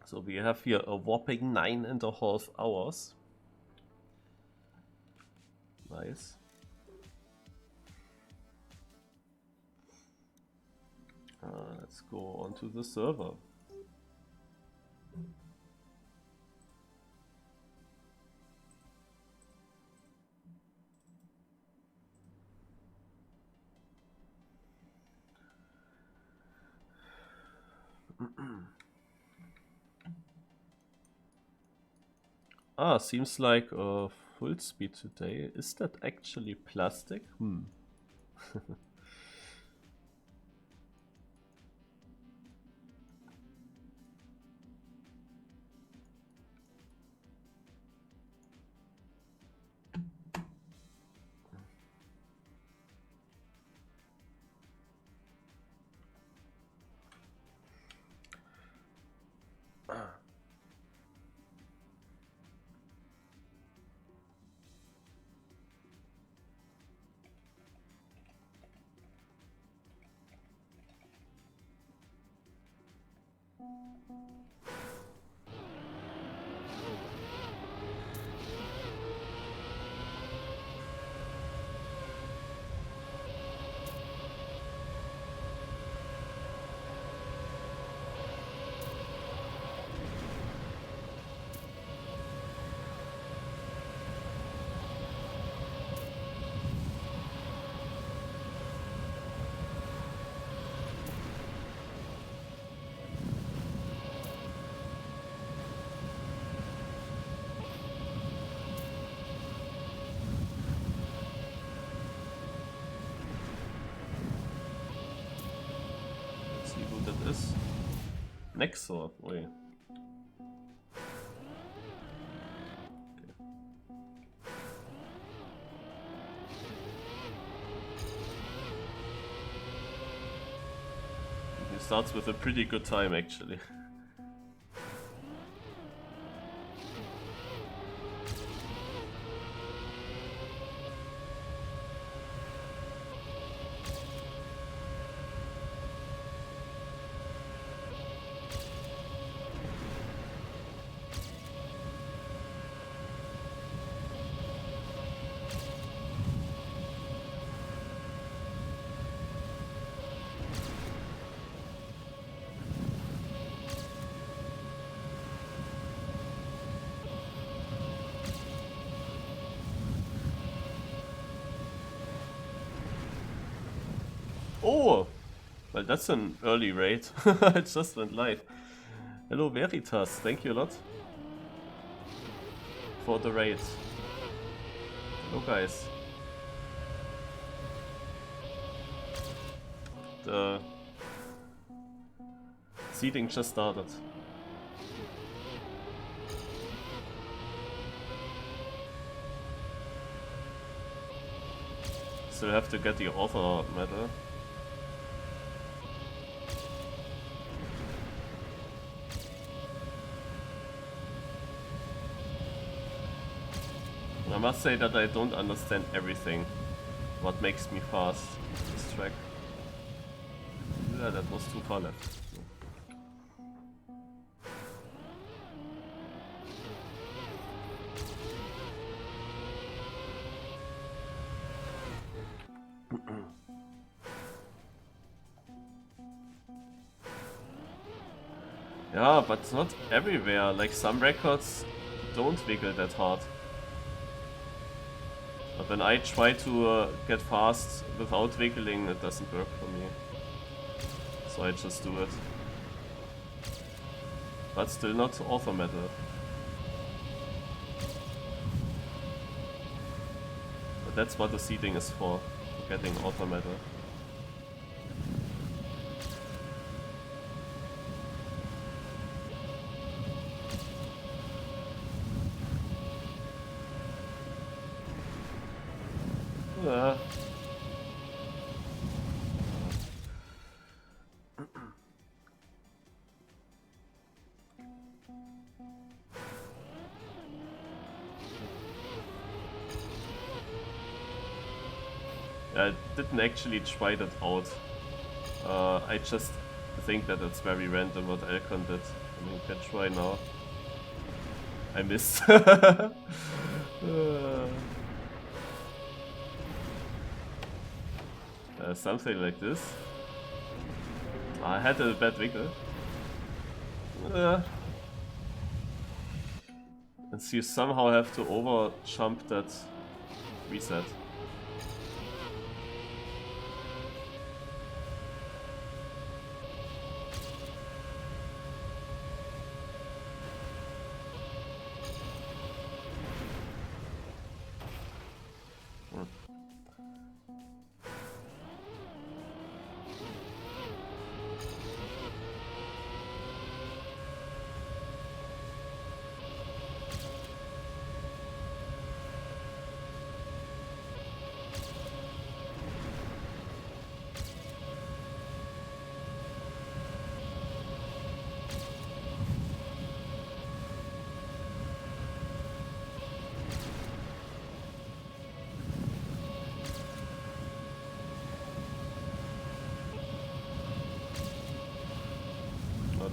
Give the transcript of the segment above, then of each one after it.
So we have here a whopping 9.5 hours. Nice. Let's go onto the server. Seems like full speed today. Is that actually plastic? That is Nexor. Wait. Okay. He starts with a pretty good time actually. Oh! Well, that's an early raid. It just went live. Hello Veritas, thank you a lot for the raid. Hello guys. The seeding just started. Still have to get the author medal. I must say that I don't understand everything. What makes me fast this track. Yeah, that was too far left. Yeah, but not everywhere. Like some records don't wiggle that hard. But when I try to get fast without wiggling, it doesn't work for me. So I just do it. But still not author medal. But that's what the seeding is for getting author medal. I didn't actually try that out. I just think that it's very random what Elcon did. I mean, you can try now. I missed. Something like this. I had a bad wiggle. And so you somehow have to over jump that reset.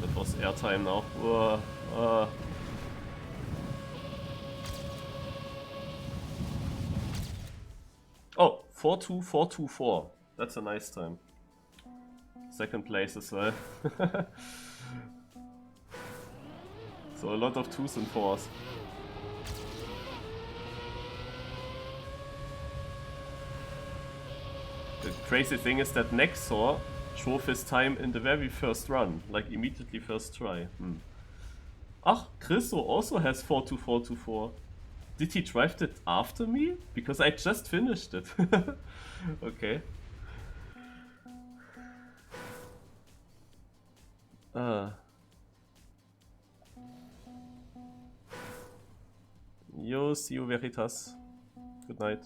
That was airtime now. Oh, 4-2-4-2-4. That's a nice time. Second place as well. So a lot of 2s and 4s. The crazy thing is that Nexor drove his time in the very first run, like immediately first try. Ach, Chriso also has 4-2-4-2-4. Did he drive it after me? Because I just finished it. Okay. Yo, see you, Veritas. Good night.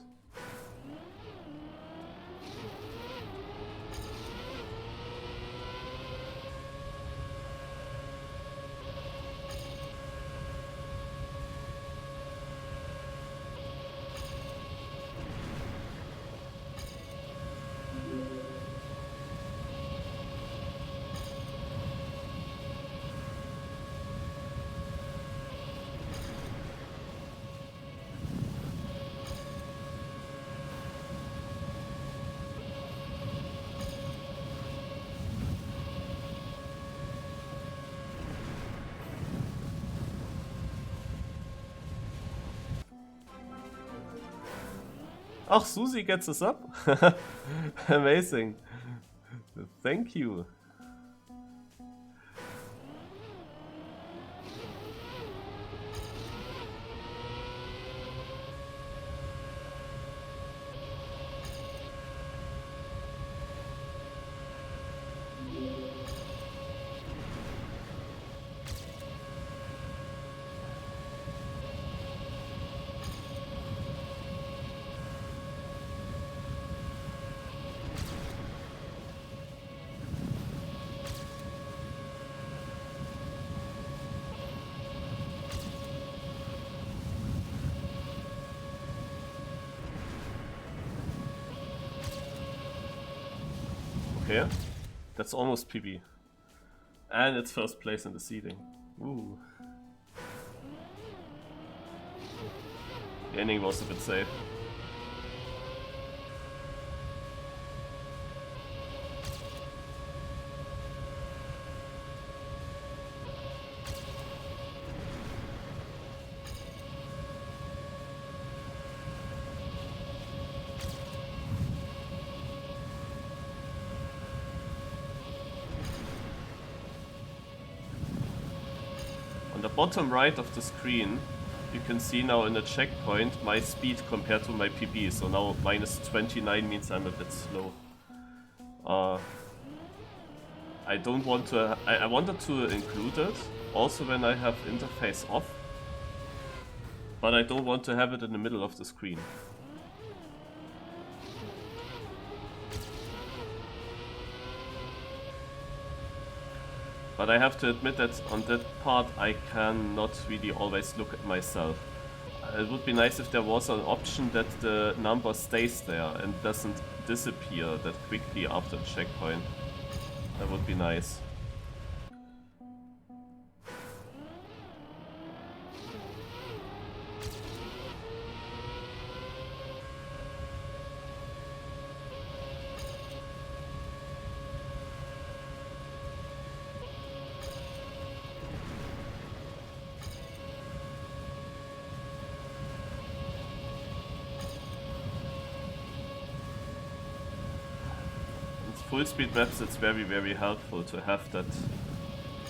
Ach, Susie gets us up? Amazing. Thank you. Okay, that's almost PB. And it's first place in the seeding. Ooh. The ending was a bit safe. On the bottom right of the screen, you can see now in the checkpoint my speed compared to my PB. So now minus 29 means I'm a bit slow. I don't want to. I wanted to include it also when I have interface off, but I don't want to have it in the middle of the screen. But I have to admit that on that part I cannot really always look at myself. It would be nice if there was an option that the number stays there and doesn't disappear that quickly after the checkpoint. That would be nice. full speed maps it's very, very helpful to have that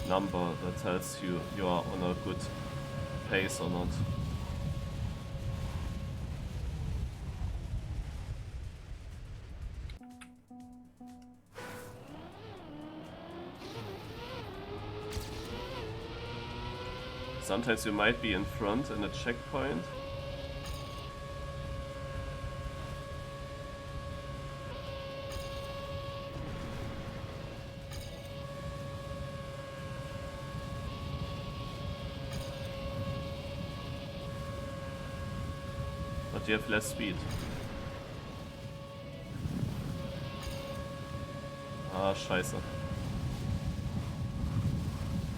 number that tells you you are on a good pace or not. Sometimes you might be in front in a checkpoint. But you have less speed. Ah, scheiße.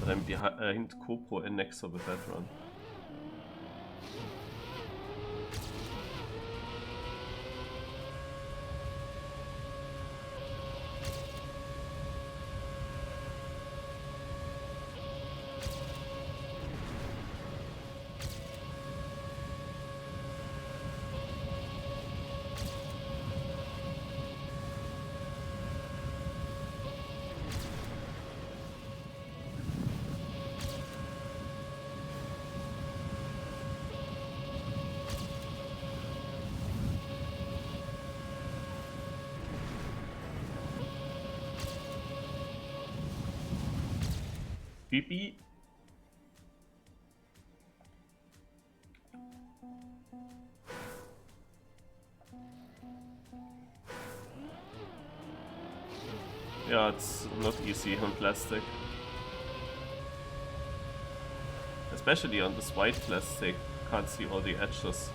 But I'm behind Copro and Nexo with that run. BB. Yeah, it's not easy on plastic. Especially on this white plastic, can't see all the edges.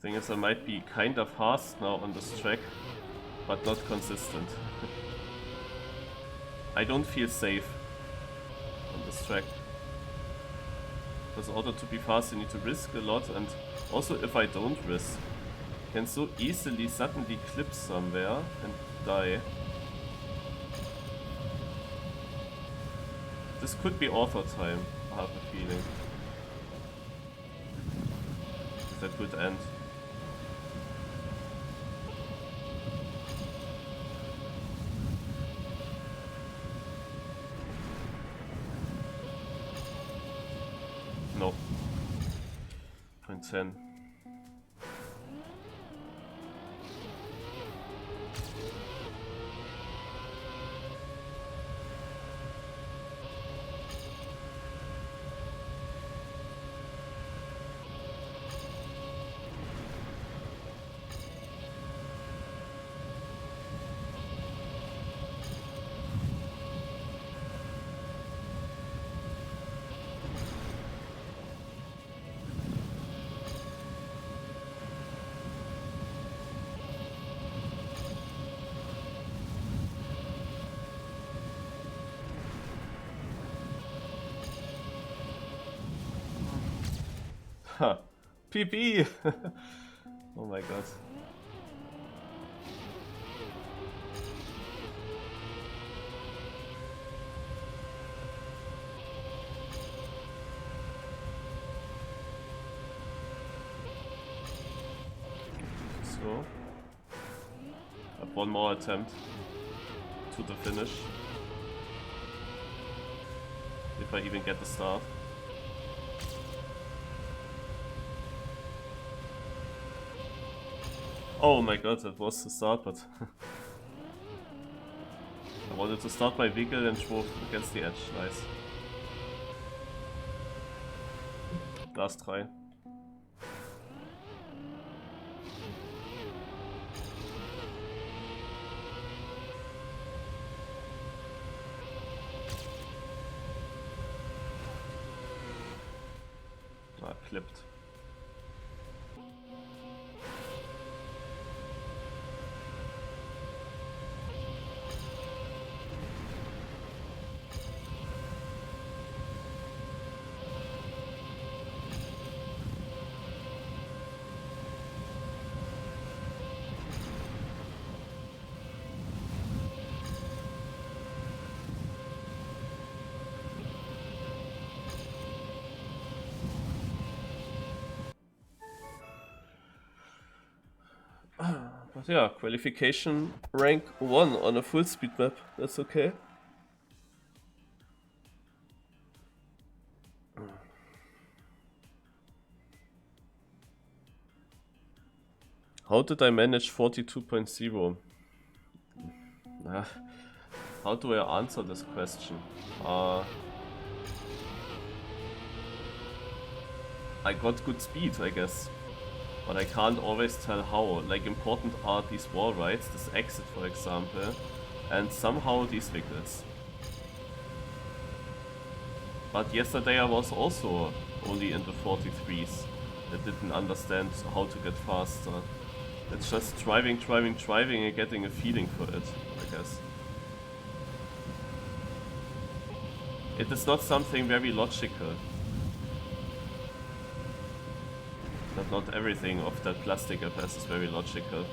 Thing is, I might be kind of fast now on this track, but not consistent. I don't feel safe on this track. Because in order to be fast you need to risk a lot, and also if I don't risk, I can so easily suddenly clip somewhere and die. This could be author time, I have a feeling. That could end. No. 0.10. Ha! PP! Oh my god. So. I have one more attempt to the finish. If I even get the start. Oh my god, that was the start, but I wanted to start my vehicle and drove against the edge. Nice. Last try. Ah, clipped. But yeah, qualification rank 1 on a full speed map, that's okay. How did I manage 42.0? How do I answer this question? I got good speed, I guess. But I can't always tell how. Like, important are these wall rides, this exit for example, and somehow these wiggles. But yesterday I was also only in the 43s. I didn't understand how to get faster. It's just driving and getting a feeling for it, I guess. It is not something very logical. Not everything of that plastic FS is very logical.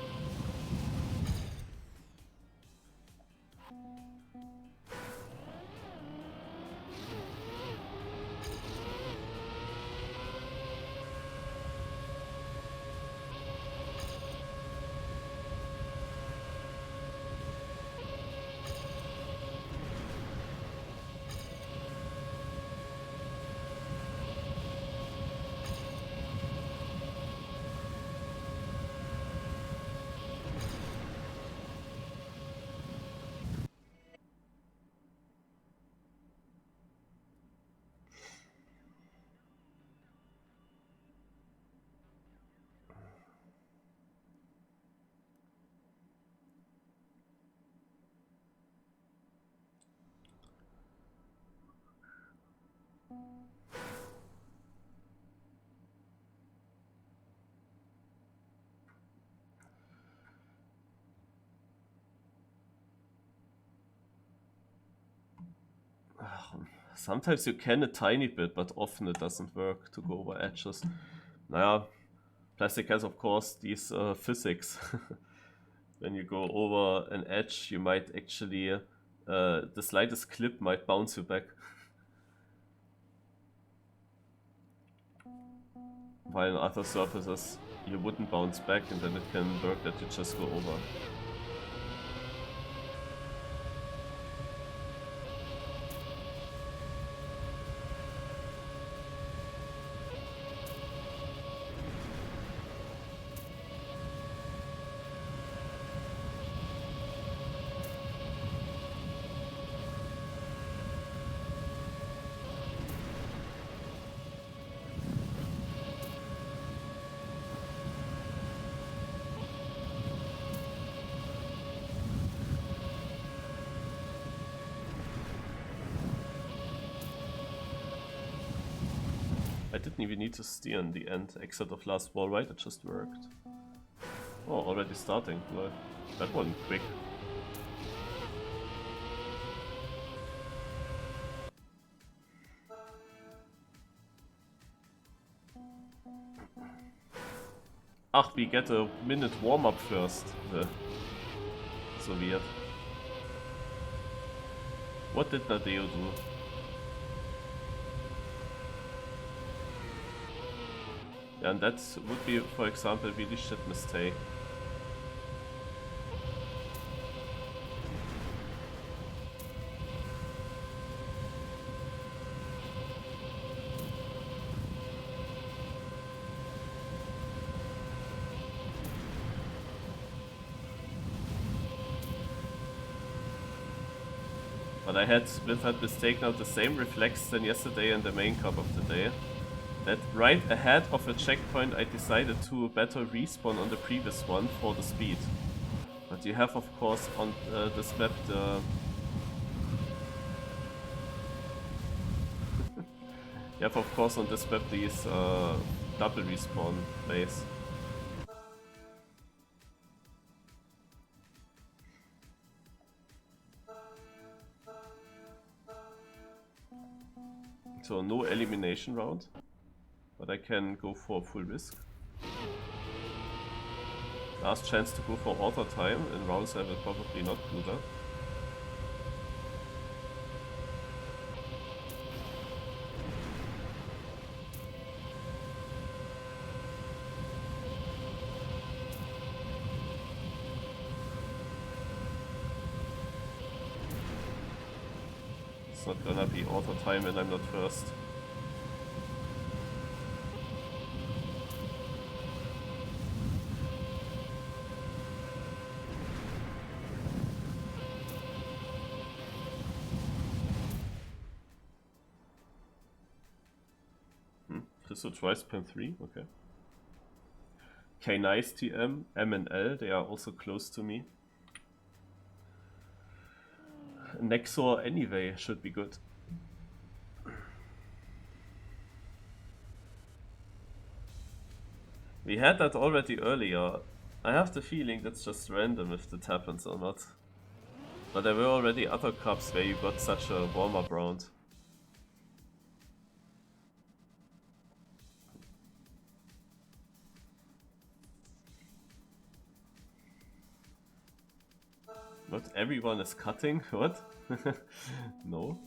Sometimes you can a tiny bit, but often it doesn't work to go over edges. Naja, plastic has of course these physics. When you go over an edge, you might actually, the slightest clip might bounce you back. While in other surfaces, you wouldn't bounce back and then it can work that you just go over. I didn't even need to steer in the end, except of last wall ride, it just worked. Oh, already starting. Well, that wasn't quick. Ach, we get a minute warm-up first. So weird. What did Nadeo do? Yeah, and that would be, for example, a really shit mistake. But I had with that mistake now the same reflex than yesterday in the main cup of the day. That right ahead of a checkpoint I decided to better respawn on the previous one for the speed. But you have of course on this map the... you have of course on this map these double respawn plays. So no elimination round. But I can go for full risk. Last chance to go for auto time. In rounds I will probably not do that. It's not gonna be auto time when I'm not first. So twice per 3, okay. K-Nice TM, M and L, they are also close to me. Nexor anyway should be good. We had that already earlier. I have the feeling that's just random if that happens or not. But there were already other cups where you got such a warm-up round. Not everyone is cutting? What? No.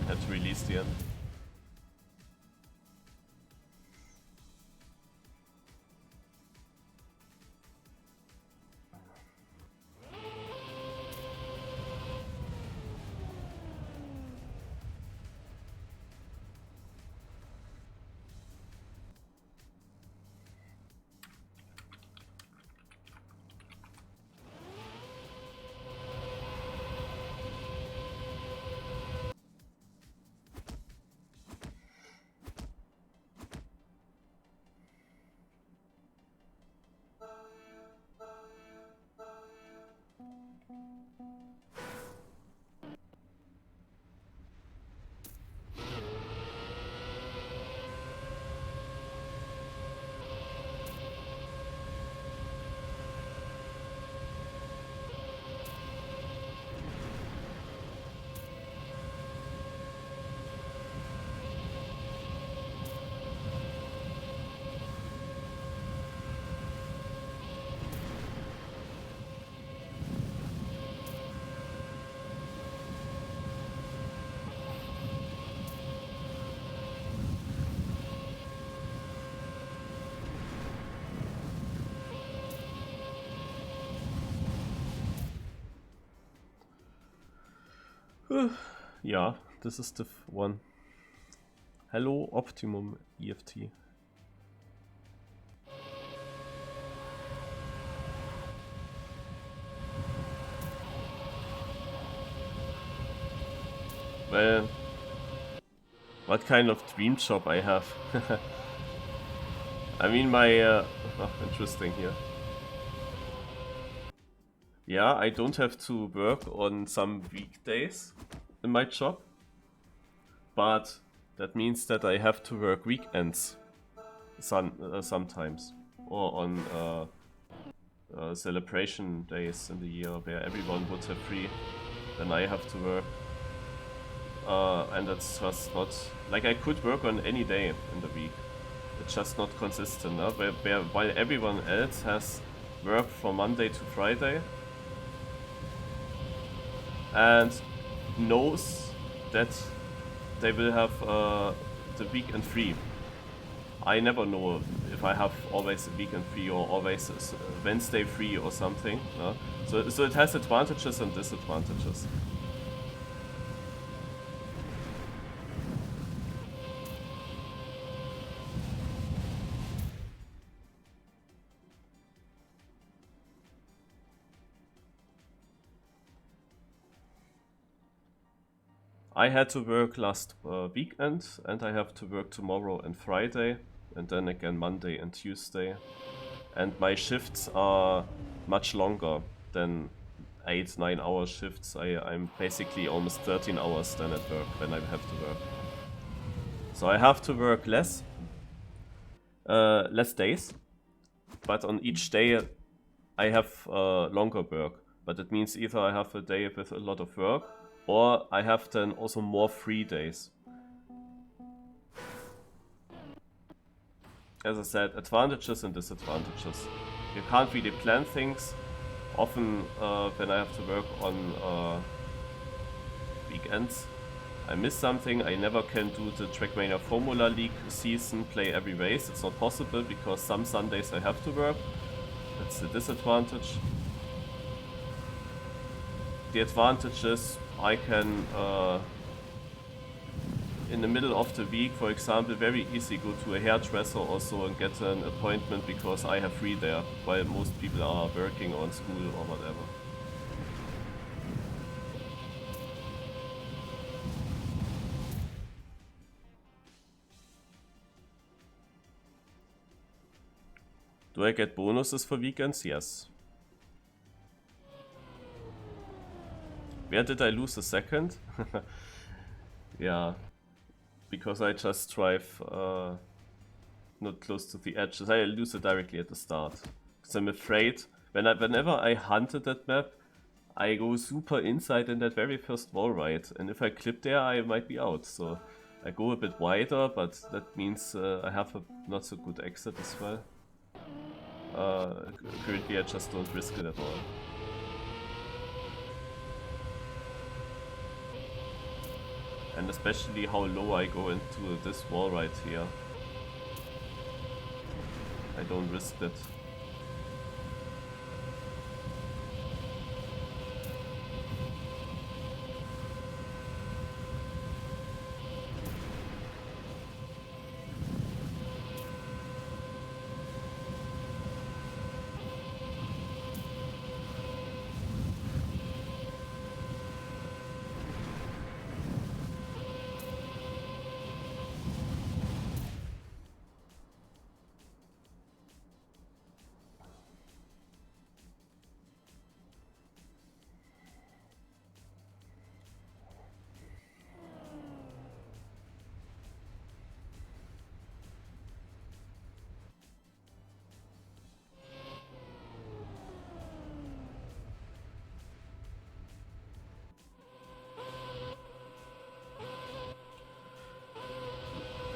Had to release the end. Yeah, this is the one. Hello, Optimum EFT. Well, what kind of dream job I have? I mean, my interesting here. Yeah, I don't have to work on some weekdays in my job, but that means that I have to work weekends sometimes, or on celebration days in the year where everyone would have free, then I have to work. And that's just not, like, I could work on any day in the week. It's just not consistent, huh? While everyone else has work from Monday to Friday and knows that they will have the weekend free. I never know if I have always a weekend free or always a Wednesday free or something. So it has advantages and disadvantages. I had to work last weekend, and I have to work tomorrow and Friday, and then again Monday and Tuesday. And my shifts are much longer than 8-9 hour shifts. I'm basically almost 13 hours then at work when I have to work. So I have to work less days, but on each day I have longer work. But it means either I have a day with a lot of work, or I have then also more free days. As I said, advantages and disadvantages. You can't really plan things. Often when I have to work on weekends, I miss something. I never can do the Trackmania Formula League season, play every race. It's not possible because some Sundays I have to work. That's the disadvantage. The advantage is I can, in the middle of the week, for example, very easy go to a hairdresser also and get an appointment because I have free there, while most people are working on school or whatever. Do I get bonuses for weekends? Yes. Where did I lose a second? Yeah, because I just drive not close to the edges. I lose it directly at the start. Because I'm afraid, whenever I hunted that map, I go super inside in that very first wall ride. And if I clip there, I might be out. So I go a bit wider, but that means I have a not so good exit as well. Currently I just don't risk it at all. And especially how low I go into this wall right here. I don't risk it.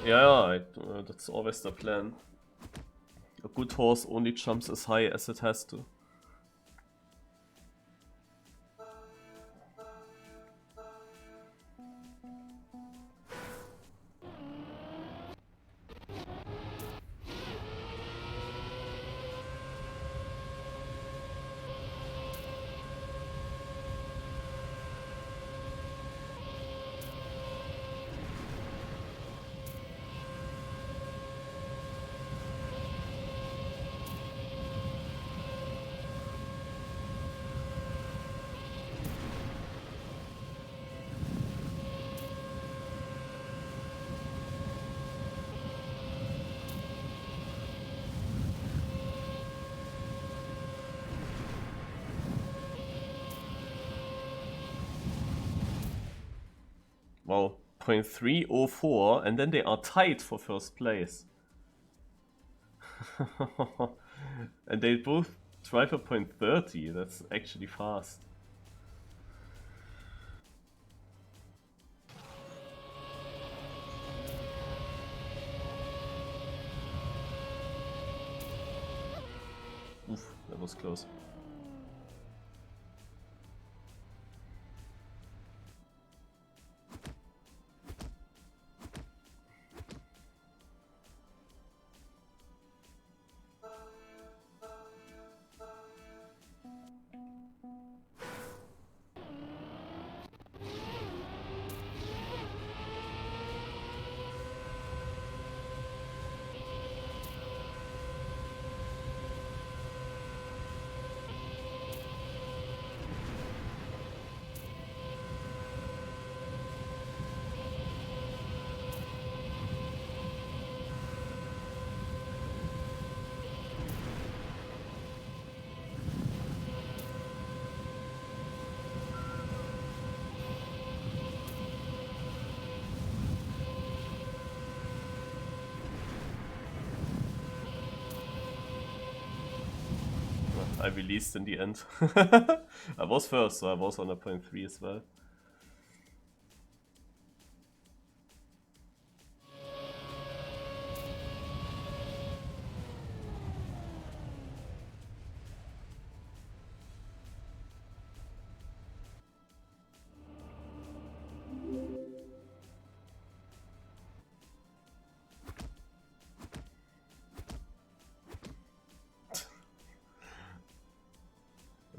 Yeah, that's always the plan. A good horse only jumps as high as it has to. Well, 0.304, and then they are tied for first place. And they both drive a 0.30, that's actually fast. Oof, that was close. I released in the end. I was first, so I was on a 0.3 as well.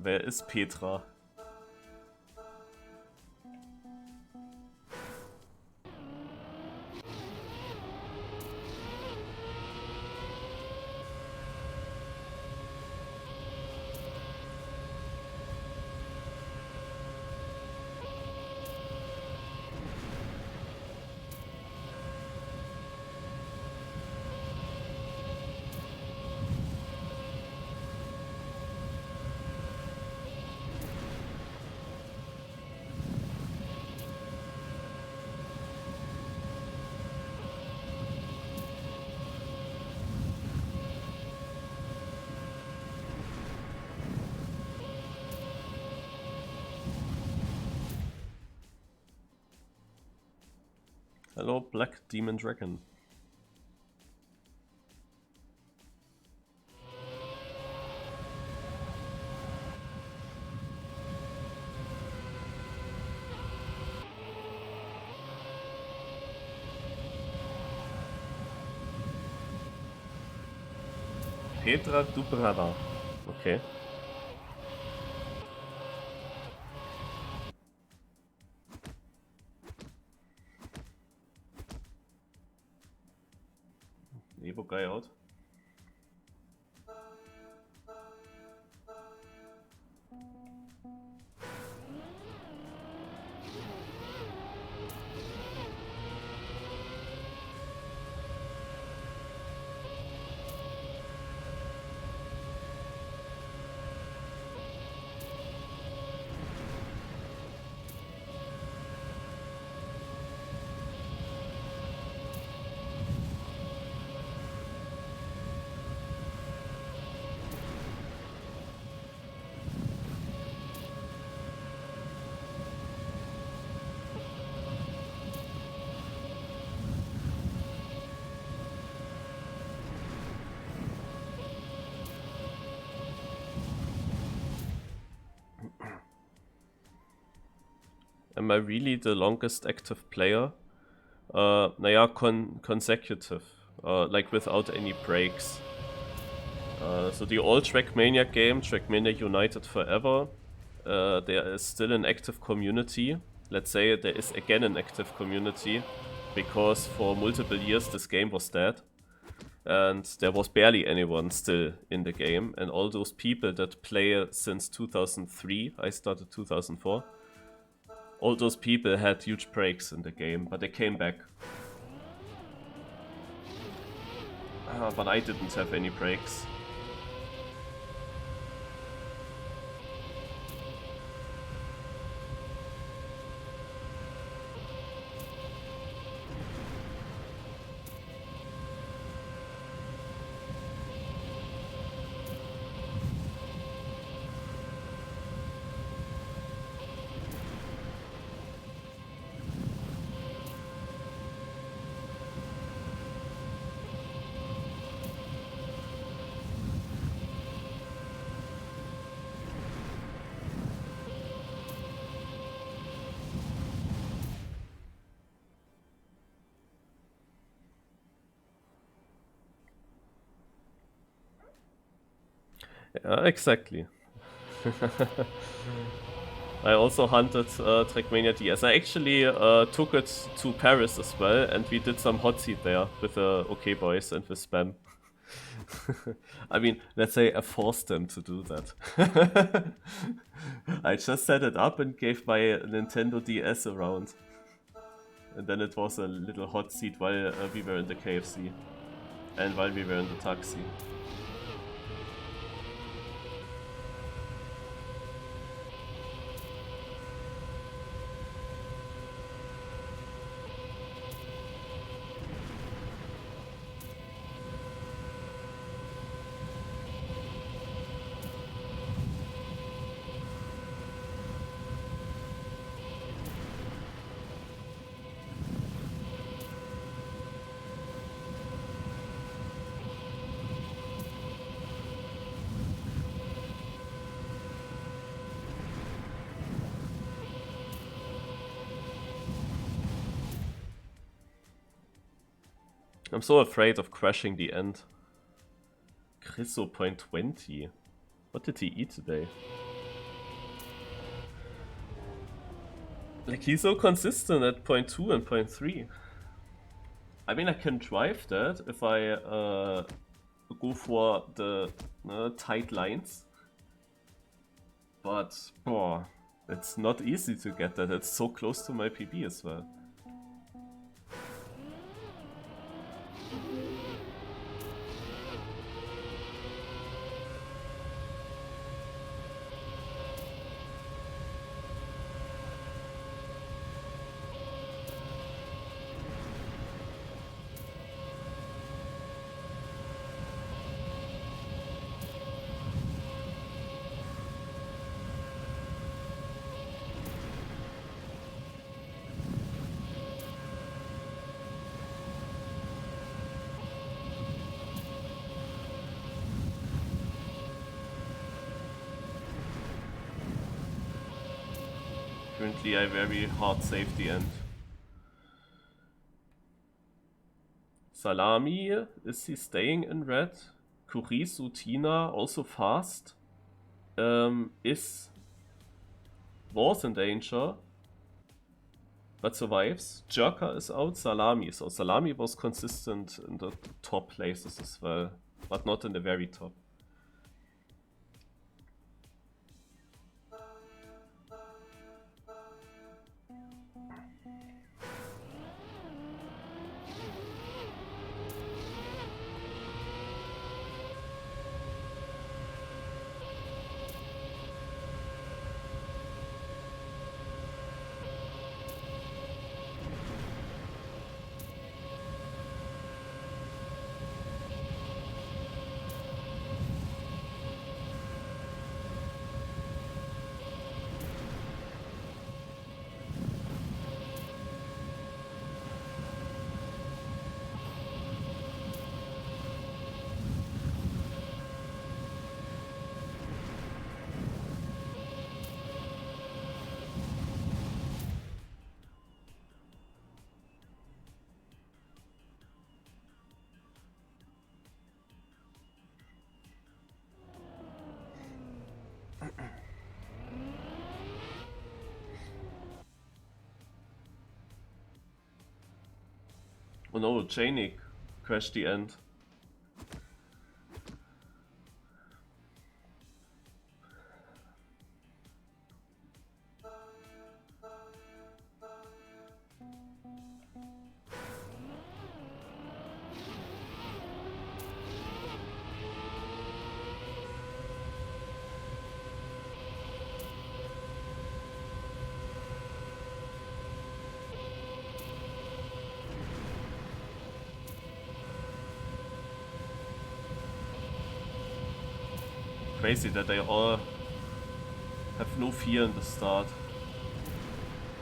Wer ist Petra? Hello, Black Demon Dragon. Petra Dubrava. Okay. Evo guy out. Am I really the longest active player? Naja, consecutive. Like without any breaks. So the old Trackmania game, Trackmania United Forever, there is still an active community. Let's say there is again an active community, because for multiple years this game was dead. And there was barely anyone still in the game. And all those people that play since 2003, I started 2004, all those people had huge breaks in the game, but they came back. But I didn't have any breaks. Yeah, exactly. I also hunted Trackmania DS. I actually took it to Paris as well, and we did some hot seat there with the OK Boys and with Spam. I mean, let's say I forced them to do that. I just set it up and gave my Nintendo DS around. And then it was a little hot seat while we were in the KFC. And while we were in the taxi. I'm so afraid of crashing the end. Chriso point 20. What did he eat today? Like, he's so consistent at point 2 and point 3. I mean, I can drive that if I go for the tight lines. But, boah, it's not easy to get that. It's so close to my PB as well. Currently, I very hard save the end. Salami, is he staying in red? Kurisu, Tina, also fast. Was in danger, but survives. Jerka is out, Salami is out. Salami was consistent in the top places as well, but not in the very top. Oh no, Janik crashed the end. Crazy that they all have no fear in the start.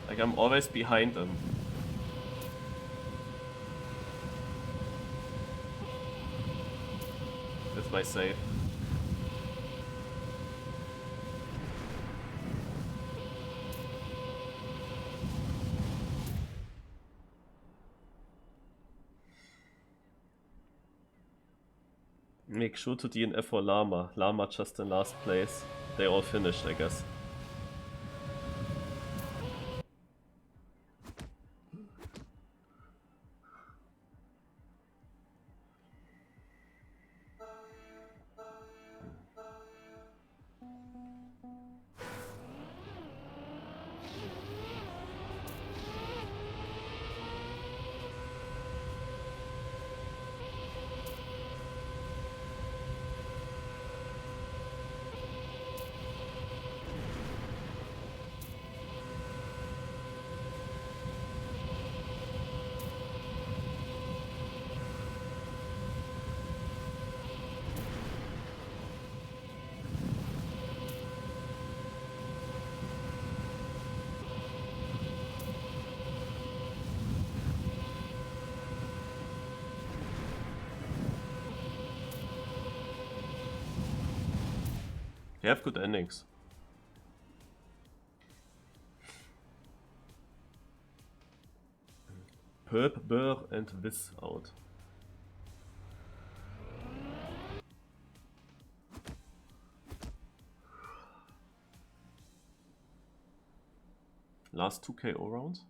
Like, I'm always behind them. That's my save. Make sure to DNF for Llama. Llama just in last place. They all finished, I guess. They have good endings. Perp, Burr and Wiz out. Last 2 KO round.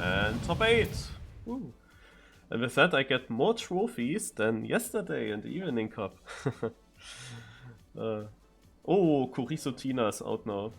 And top 8! Woo. And with that I get more trophies than yesterday in the Evening Cup. Oh, Kurisotina is out now.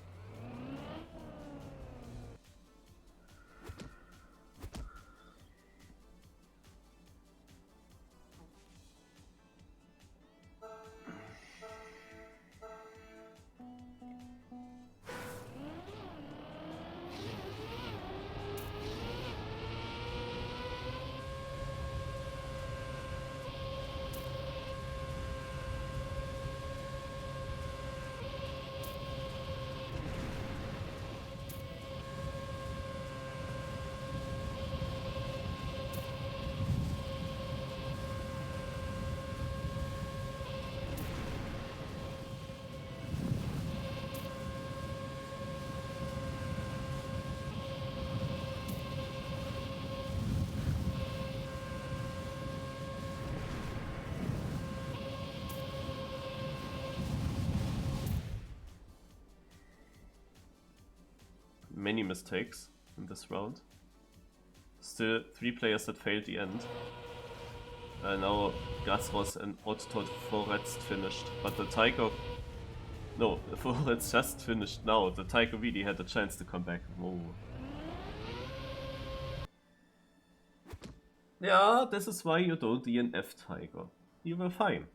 Many mistakes in this round. Still 3 players that failed the end. Now Gasros and Ottot Forest finished, but the Tiger... No, Forest just finished now. The Tiger really had a chance to come back. Whoa. Yeah, this is why you don't DNF Tiger. You were fine.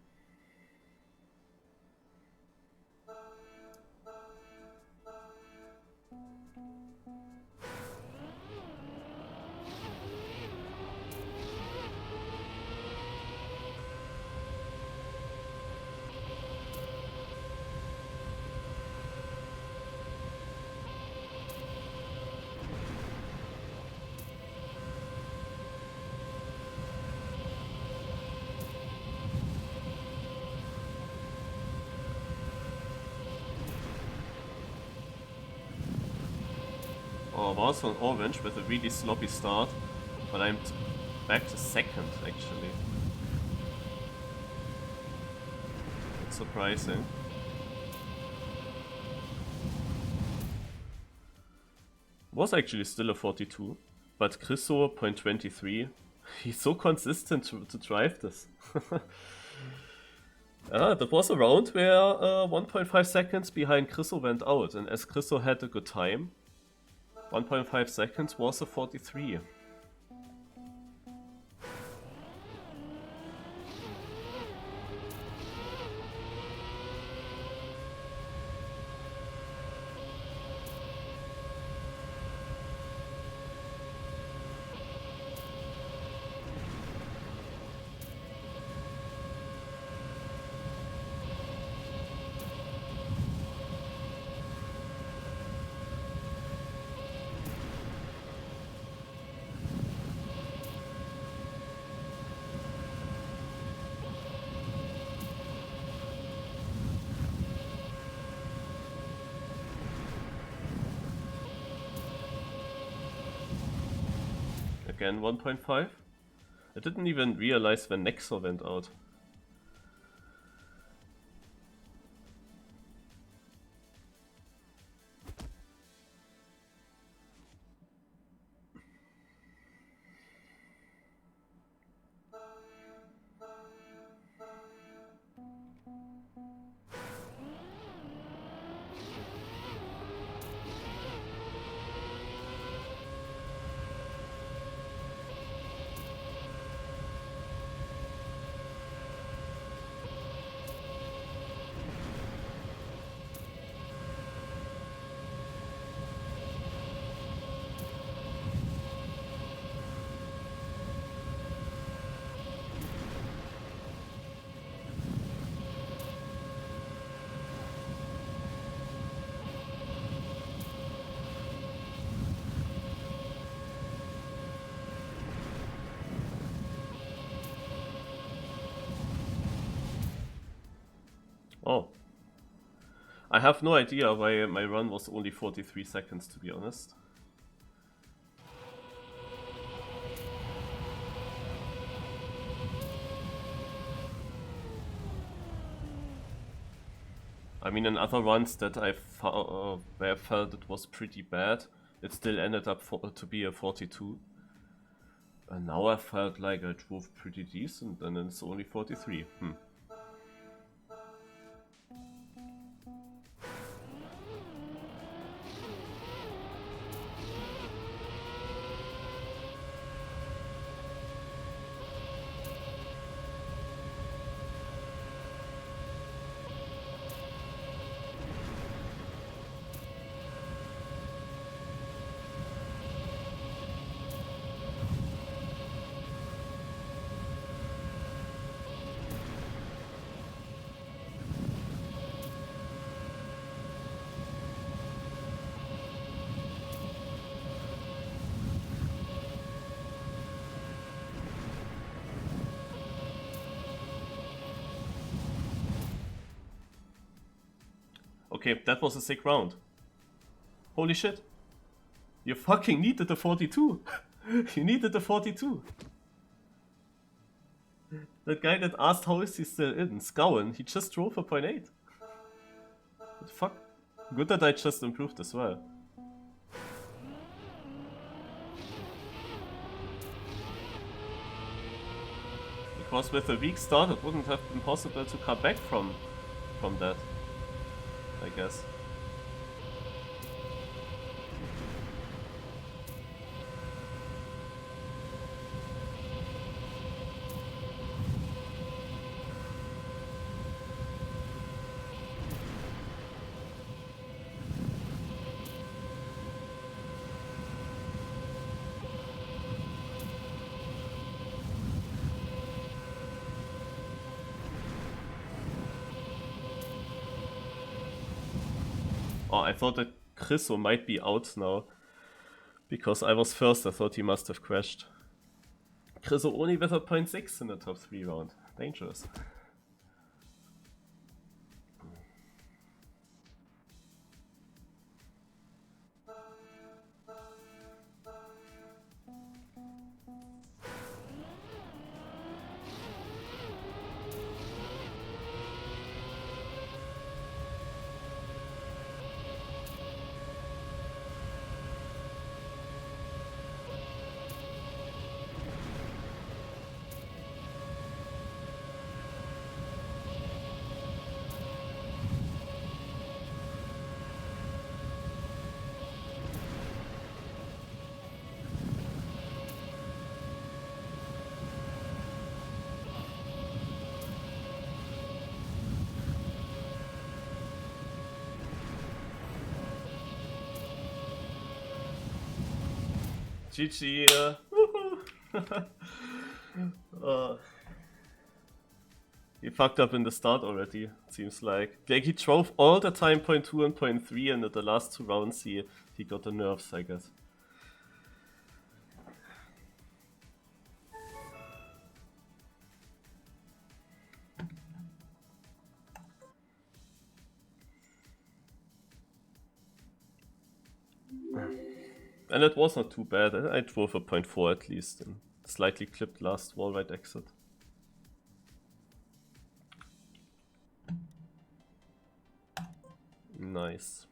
Oh, was on orange with a really sloppy start, but I'm back to second actually. It's surprising. Was actually still a 42, but Chriso 0.23. He's so consistent to drive this. That was a round where 1.5 seconds behind Chriso went out, and as Chriso had a good time, 1.5 seconds was a 43. Again 1.5. I didn't even realize when Nexo went out. Oh. I have no idea why my run was only 43 seconds, to be honest. I mean, in other runs that where I felt it was pretty bad, it still ended up to be a 42. And now I felt like I drove pretty decent, and it's only 43. Okay, that was a sick round. Holy shit. You fucking needed the 42. You needed the 42. That guy that asked how is he still in, Scowen, he just drove a 0.8. What the fuck? Good that I just improved as well. Because with a weak start it wouldn't have been possible to come back from that, I guess. Oh, I thought that Chriso might be out now. Because I was first, I thought he must have crashed. Chriso only with a 0.6 in the top 3 round. Dangerous. GG. He fucked up in the start already, it seems like. Like he drove all the time 0.2 and 0.3, and at the last 2 rounds he got the nerves, I guess. And it was not too bad. I drove a 0.4 at least, and slightly clipped last wall right exit. Nice.